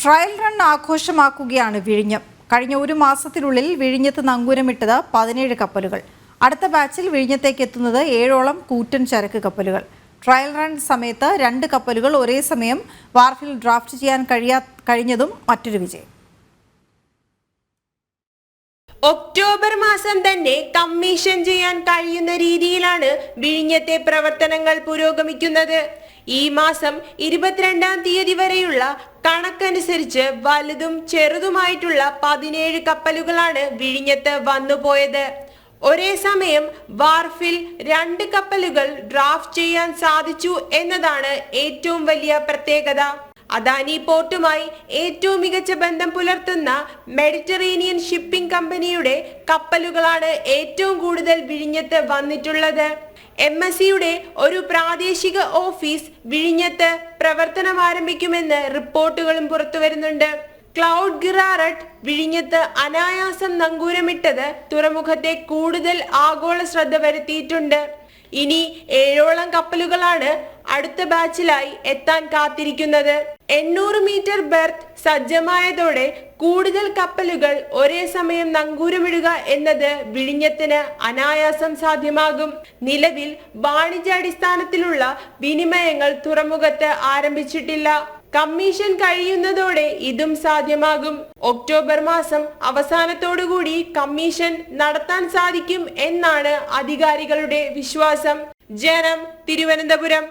Trial run ആഘോഷമാക്കുകയാണ് വിഴിഞ്ഞം. കഴിഞ്ഞ ഒരു മാസത്തിനുള്ളിൽ വിഴിഞ്ഞത്ത് നങ്കൂരമിട്ടത് 17 കപ്പലുകൾ. അടുത്ത ബാച്ചിൽ വിഴിഞ്ഞത്തേക്ക് എത്തുന്നത് 7ഓളം കൂറ്റൻ ചരക്ക് കപ്പലുകൾ. ട്രയൽ റൺ സമയത്ത് 2 കപ്പലുകൾ ഒരേ സമയം വാർഫിൽ ഡ്രാഫ്റ്റ് ചെയ്യാൻ കഴിഞ്ഞതും മറ്റൊരു വിജയം. ഒക്ടോബർ മാസം തന്നെ കമ്മീഷൻ ചെയ്യാൻ കഴിയുന്ന രീതിയിലാണ് വിഴിഞ്ഞത്തെ പ്രവർത്തനങ്ങൾ പുരോഗമിക്കുന്നത്. ഈ മാസം 22-ാം തീയതി വരെയുള്ള കണക്കനുസരിച്ച് വലുതും ചെറുതുമായിട്ടുള്ള 17 കപ്പലുകളാണ് വിഴിഞ്ഞത്ത് വന്നുപോയത്. ഒരേ സമയം വാർഫിൽ 2 കപ്പലുകൾ ഡ്രാഫ്റ്റ് ചെയ്യാൻ സാധിച്ചു എന്നതാണ് ഏറ്റവും വലിയ പ്രത്യേകത. അദാനി പോർട്ടുമായി ഏറ്റവും മികച്ച ബന്ധം പുലർത്തുന്ന മെഡിറ്ററേനിയൻ ഷിപ്പിംഗ് കമ്പനിയുടെ കപ്പലുകളാണ് ഏറ്റവും കൂടുതൽ വിഴിഞ്ഞത്ത് വന്നിട്ടുള്ളത്. MSCയുടെ ഒരു പ്രാദേശിക ഓഫീസ് വിഴിഞ്ഞത്ത് പ്രവർത്തനം ആരംഭിക്കുമെന്ന് റിപ്പോർട്ടുകളും പുറത്തുവരുന്നുണ്ട്. ക്ലൗഡ് ഗിറാറട്ട് വിഴിഞ്ഞത്ത് അനായാസം നങ്കൂരമിട്ടത് തുറമുഖത്തെ കൂടുതൽ ആഗോള ശ്രദ്ധ വരുത്തിയിട്ടുണ്ട്. ഇനി 7ഓളം കപ്പലുകളാണ് അടുത്ത ബാച്ചിലായി എത്താൻ കാത്തിരിക്കുന്നത്. 800 മീറ്റർ ബെർത്ത് സജ്ജമായതോടെ കൂടുതൽ കപ്പലുകൾ ഒരേ സമയം നങ്കൂരമിടുക എന്നത് വിഴിഞ്ഞത്തിന് അനായാസം സാധ്യമാകും. നിലവിൽ വാണിജ്യാടിസ്ഥാനത്തിലുള്ള വിനിമയങ്ങൾ തുറമുഖത്ത് ആരംഭിച്ചിട്ടില്ല. കമ്മീഷൻ കഴിയുന്നതോടെ ഇതും സാധ്യമാകും. ഒക്ടോബർ മാസം അവസാനത്തോടുകൂടി കമ്മീഷൻ നടത്താൻ സാധിക്കും എന്നാണ് അധികാരികളുടെ വിശ്വാസം. ജനം, തിരുവനന്തപുരം.